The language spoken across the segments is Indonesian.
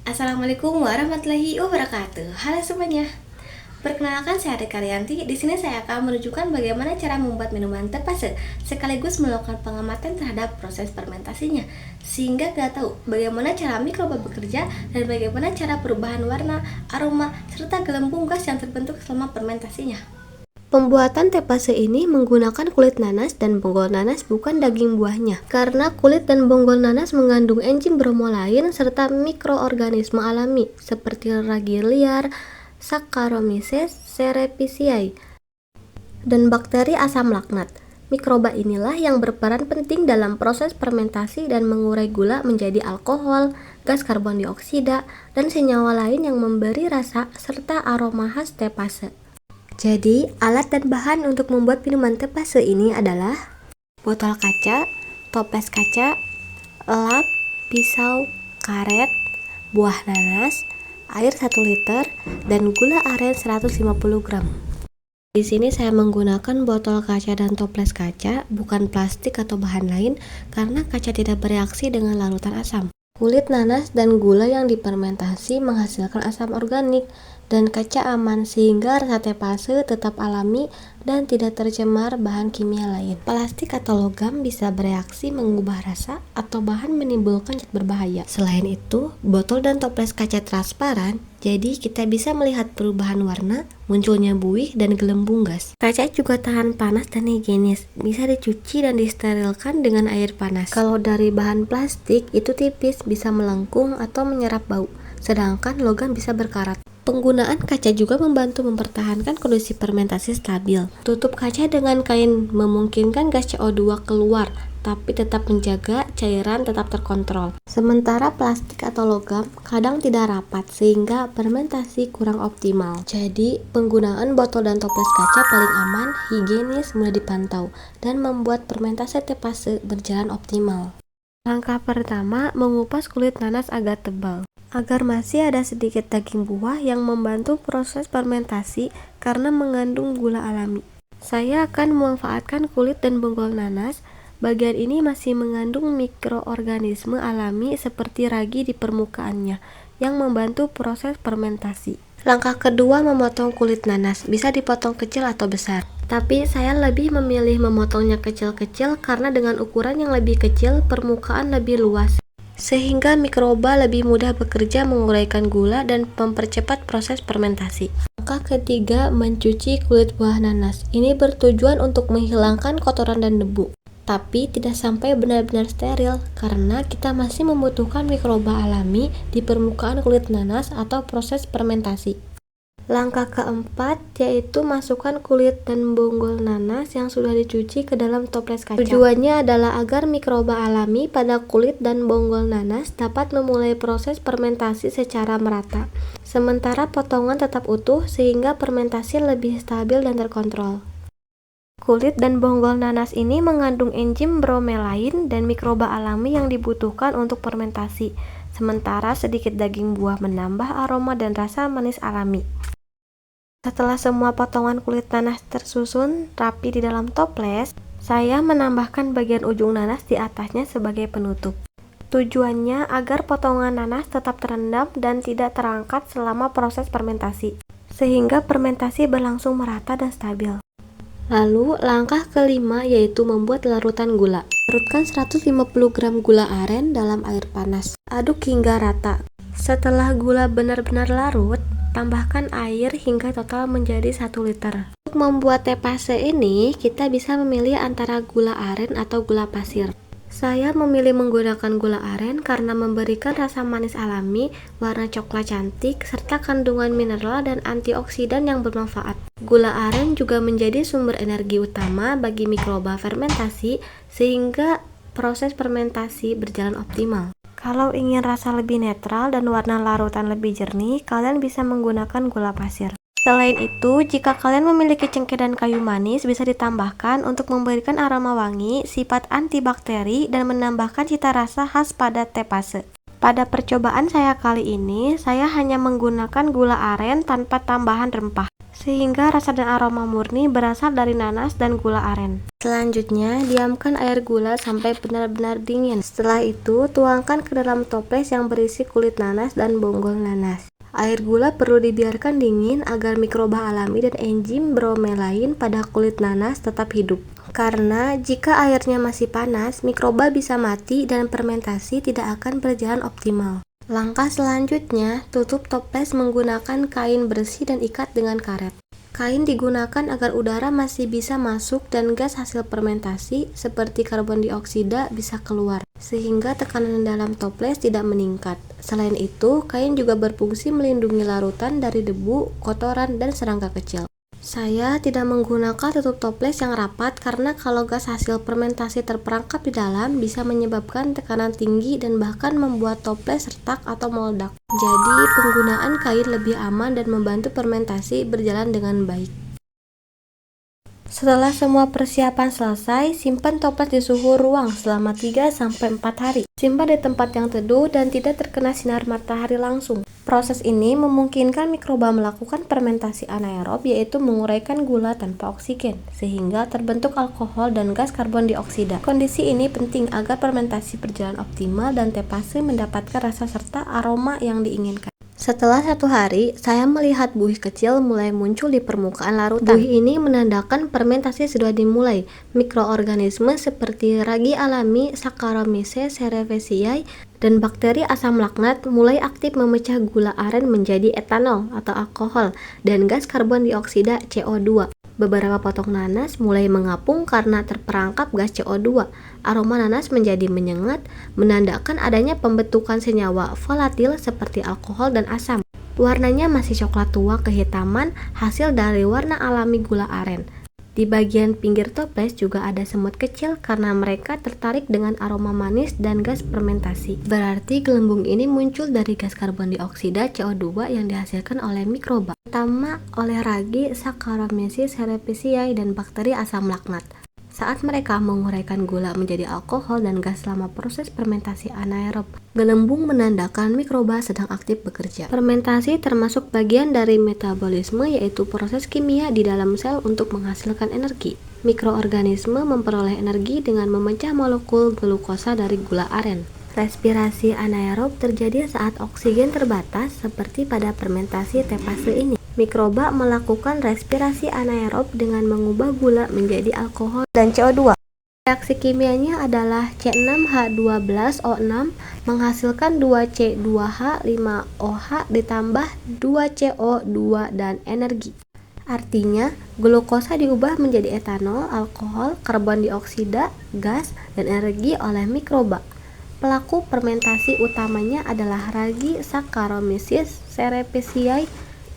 Assalamualaikum warahmatullahi wabarakatuh. Halo semuanya. Perkenalkan, saya Ade Karyanti. Di sini saya akan menunjukkan bagaimana cara membuat minuman tepase sekaligus melakukan pengamatan terhadap proses fermentasinya, sehingga kita tahu bagaimana cara mikroba bekerja dan bagaimana cara perubahan warna, aroma, serta gelembung gas yang terbentuk selama fermentasinya. Pembuatan tepase ini menggunakan kulit nanas dan bonggol nanas, bukan daging buahnya. Karena kulit dan bonggol nanas mengandung enzim bromelain serta mikroorganisme alami seperti ragi liar, Saccharomyces cerevisiae, dan bakteri asam laknat. Mikroba inilah yang berperan penting dalam proses fermentasi dan mengurai gula menjadi alkohol, gas karbon dioksida, dan senyawa lain yang memberi rasa serta aroma khas tepase. Jadi, alat dan bahan untuk membuat minuman tepase ini adalah botol kaca, toples kaca, lap, pisau, karet, buah nanas, air 1 liter, dan gula aren 150 gram. Di sini saya menggunakan botol kaca dan toples kaca, bukan plastik atau bahan lain, karena kaca tidak bereaksi dengan larutan asam. Kulit nanas dan gula yang difermentasi menghasilkan asam organik, dan kaca aman sehingga rasa tepase tetap alami dan tidak tercemar bahan kimia lain. Plastik atau logam bisa bereaksi mengubah rasa atau bahan menimbulkan zat berbahaya. Selain itu, botol dan toples kaca transparan, jadi kita bisa melihat perubahan warna, munculnya buih dan gelembung gas. Kaca juga tahan panas dan higienis, bisa dicuci dan disterilkan dengan air panas. Kalau dari bahan plastik, itu tipis, bisa melengkung atau menyerap bau, sedangkan logam bisa berkarat. Penggunaan kaca juga membantu mempertahankan kondisi fermentasi stabil. Tutup kaca dengan kain memungkinkan gas CO2 keluar, tapi tetap menjaga cairan tetap terkontrol. Sementara plastik atau logam kadang tidak rapat sehingga fermentasi kurang optimal. Jadi, penggunaan botol dan toples kaca paling aman, higienis, mudah dipantau, dan membuat fermentasi tepase berjalan optimal. Langkah pertama, mengupas kulit nanas agak tebal agar masih ada sedikit daging buah yang membantu proses fermentasi karena mengandung gula alami. Saya akan memanfaatkan kulit dan bonggol nanas. Bagian ini masih mengandung mikroorganisme alami seperti ragi di permukaannya yang membantu proses fermentasi. Langkah kedua, memotong kulit nanas. Bisa dipotong kecil atau besar, tapi saya lebih memilih memotongnya kecil-kecil karena dengan ukuran yang lebih kecil, permukaan lebih luas, sehingga mikroba lebih mudah bekerja menguraikan gula dan mempercepat proses fermentasi. Langkah ketiga, mencuci kulit buah nanas. Ini bertujuan untuk menghilangkan kotoran dan debu, tapi tidak sampai benar-benar steril karena kita masih membutuhkan mikroba alami di permukaan kulit nanas atau proses fermentasi. Langkah keempat yaitu masukkan kulit dan bonggol nanas yang sudah dicuci ke dalam toples kaca. Tujuannya adalah agar mikroba alami pada kulit dan bonggol nanas dapat memulai proses fermentasi secara merata, sementara potongan tetap utuh sehingga fermentasi lebih stabil dan terkontrol. Kulit dan bonggol nanas ini mengandung enzim bromelain dan mikroba alami yang dibutuhkan untuk fermentasi, sementara sedikit daging buah menambah aroma dan rasa manis alami. Setelah semua potongan kulit nanas tersusun rapi di dalam toples, saya menambahkan bagian ujung nanas di atasnya sebagai penutup. Tujuannya agar potongan nanas tetap terendam dan tidak terangkat selama proses fermentasi, sehingga fermentasi berlangsung merata dan stabil. Lalu, langkah kelima yaitu membuat larutan gula. Larutkan 150 gram gula aren dalam air panas. Aduk hingga rata. Setelah gula benar-benar larut, tambahkan air hingga total menjadi 1 liter. Untuk membuat tepase ini, kita bisa memilih antara gula aren atau gula pasir. Saya memilih menggunakan gula aren karena memberikan rasa manis alami, warna coklat cantik, serta kandungan mineral dan antioksidan yang bermanfaat. Gula aren juga menjadi sumber energi utama bagi mikroba fermentasi, sehingga proses fermentasi berjalan optimal. Kalau ingin rasa lebih netral dan warna larutan lebih jernih, kalian bisa menggunakan gula pasir. Selain itu, jika kalian memiliki cengkeh dan kayu manis, bisa ditambahkan untuk memberikan aroma wangi, sifat antibakteri, dan menambahkan cita rasa khas pada tepase. Pada percobaan saya kali ini, saya hanya menggunakan gula aren tanpa tambahan rempah. sehingga rasa dan aroma murni berasal dari nanas dan gula aren. Selanjutnya, diamkan air gula sampai benar-benar dingin. Setelah itu, tuangkan ke dalam toples yang berisi kulit nanas dan bonggol nanas. Air gula perlu dibiarkan dingin agar mikroba alami dan enzim bromelain pada kulit nanas tetap hidup. Karena jika airnya masih panas, mikroba bisa mati dan fermentasi tidak akan berjalan optimal. Langkah selanjutnya, tutup toples menggunakan kain bersih dan ikat dengan karet. Kain digunakan agar udara masih bisa masuk dan gas hasil fermentasi seperti karbon dioksida bisa keluar, sehingga tekanan dalam toples tidak meningkat. Selain itu, kain juga berfungsi melindungi larutan dari debu, kotoran, dan serangga kecil. Saya tidak menggunakan tutup toples yang rapat karena kalau gas hasil fermentasi terperangkap di dalam bisa menyebabkan tekanan tinggi dan bahkan membuat toples retak atau meledak. Jadi, penggunaan kain lebih aman dan membantu fermentasi berjalan dengan baik. Setelah semua persiapan selesai, simpan toples di suhu ruang selama 3-4 hari. Simpan di tempat yang teduh dan tidak terkena sinar matahari langsung. Proses ini memungkinkan mikroba melakukan fermentasi anaerob, yaitu menguraikan gula tanpa oksigen, sehingga terbentuk alkohol dan gas karbon dioksida. Kondisi ini penting agar fermentasi berjalan optimal dan tepase mendapatkan rasa serta aroma yang diinginkan. Setelah 1 hari, saya melihat buih kecil mulai muncul di permukaan larutan. Buih ini menandakan fermentasi sudah dimulai. Mikroorganisme seperti ragi alami, Saccharomyces cerevisiae, dan bakteri asam laknat mulai aktif memecah gula aren menjadi etanol atau alkohol dan gas karbon dioksida CO2. Beberapa potong nanas mulai mengapung karena terperangkap gas CO2. Aroma nanas menjadi menyengat, menandakan adanya pembentukan senyawa volatil seperti alkohol dan asam. Warnanya masih coklat tua kehitaman, hasil dari warna alami gula aren. Di bagian pinggir toples juga ada semut kecil karena mereka tertarik dengan aroma manis dan gas fermentasi. Berarti gelembung ini muncul dari gas karbon dioksida CO2 yang dihasilkan oleh mikroba, terutama oleh ragi, Saccharomyces cerevisiae, dan bakteri asam laknat. Saat mereka menguraikan gula menjadi alkohol dan gas selama proses fermentasi anaerob, gelembung menandakan mikroba sedang aktif bekerja. Fermentasi termasuk bagian dari metabolisme, yaitu proses kimia di dalam sel untuk menghasilkan energi. Mikroorganisme memperoleh energi dengan memecah molekul glukosa dari gula aren. Respirasi anaerob terjadi saat oksigen terbatas seperti pada fermentasi tepase ini. Mikroba melakukan respirasi anaerob dengan mengubah gula menjadi alkohol dan CO2. Reaksi kimianya adalah C6H12O6 menghasilkan 2C2H5OH ditambah 2CO2 dan energi. Artinya, glukosa diubah menjadi etanol, alkohol, karbon dioksida, gas, dan energi oleh mikroba. Pelaku fermentasi utamanya adalah ragi, Saccharomyces cerevisiae,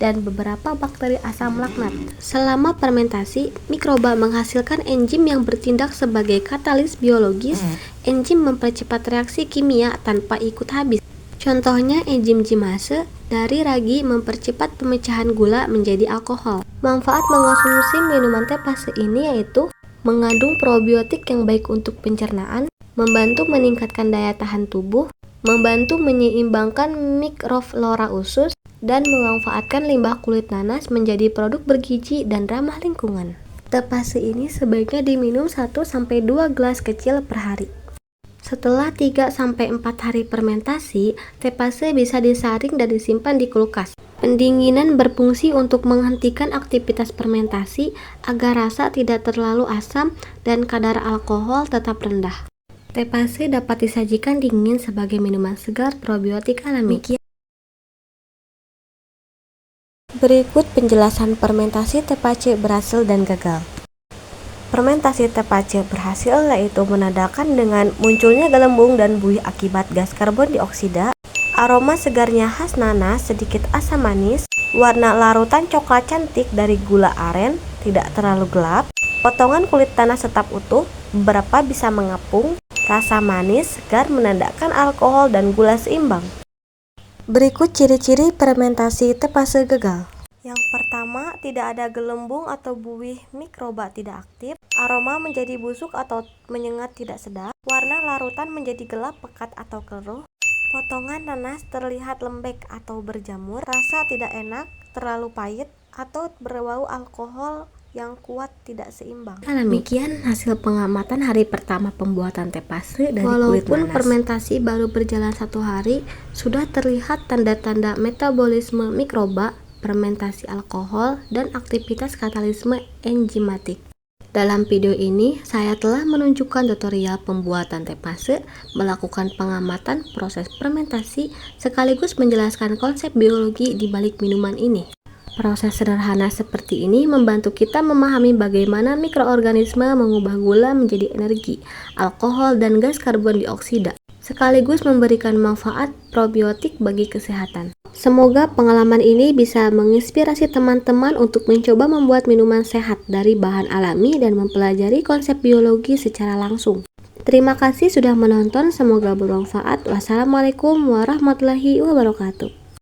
dan beberapa bakteri asam laknat. Selama fermentasi, mikroba menghasilkan enzim yang bertindak sebagai katalis biologis. Enzim mempercepat reaksi kimia tanpa ikut habis. Contohnya enzim gimase dari ragi mempercepat pemecahan gula menjadi alkohol. Manfaat mengonsumsi minuman tepase ini yaitu mengandung probiotik yang baik untuk pencernaan, membantu meningkatkan daya tahan tubuh, membantu menyeimbangkan mikroflora usus, dan memanfaatkan limbah kulit nanas menjadi produk bergizi dan ramah lingkungan. Tepase ini sebaiknya diminum 1-2 gelas kecil per hari. Setelah 3-4 hari fermentasi, tepase bisa disaring dan disimpan di kulkas. Pendinginan berfungsi untuk menghentikan aktivitas fermentasi agar rasa tidak terlalu asam dan kadar alkohol tetap rendah. Tepase dapat disajikan dingin sebagai minuman segar probiotik alami. Berikut penjelasan fermentasi tepace berhasil dan gagal. Fermentasi tepace berhasil yaitu menandakan dengan munculnya gelembung dan buih akibat gas karbon dioksida, aroma segarnya khas nanas, sedikit asam manis, warna larutan coklat cantik dari gula aren, tidak terlalu gelap, potongan kulit nanas tetap utuh, beberapa bisa mengapung, rasa manis, segar menandakan alkohol dan gula seimbang. Berikut ciri-ciri fermentasi tepase gagal. Yang pertama, tidak ada gelembung atau buih mikroba tidak aktif, aroma menjadi busuk atau menyengat tidak sedap, warna larutan menjadi gelap pekat atau keruh, potongan nanas terlihat lembek atau berjamur, rasa tidak enak, terlalu pahit, atau berbau alkohol yang kuat tidak seimbang. Demikian hasil pengamatan hari pertama pembuatan teh pase dari kulit Walaupun nanas. fermentasi baru berjalan 1 hari, sudah terlihat tanda-tanda metabolisme mikroba, fermentasi alkohol, dan aktivitas katalisme enzimatik. Dalam video ini, saya telah menunjukkan tutorial pembuatan teh pase, melakukan pengamatan proses fermentasi, sekaligus menjelaskan konsep biologi di balik minuman ini. Proses sederhana seperti ini membantu kita memahami bagaimana mikroorganisme mengubah gula menjadi energi, alkohol, dan gas karbon dioksida, sekaligus memberikan manfaat probiotik bagi kesehatan. Semoga pengalaman ini bisa menginspirasi teman-teman untuk mencoba membuat minuman sehat dari bahan alami dan mempelajari konsep biologi secara langsung. Terima kasih sudah menonton, semoga bermanfaat. Wassalamualaikum warahmatullahi wabarakatuh.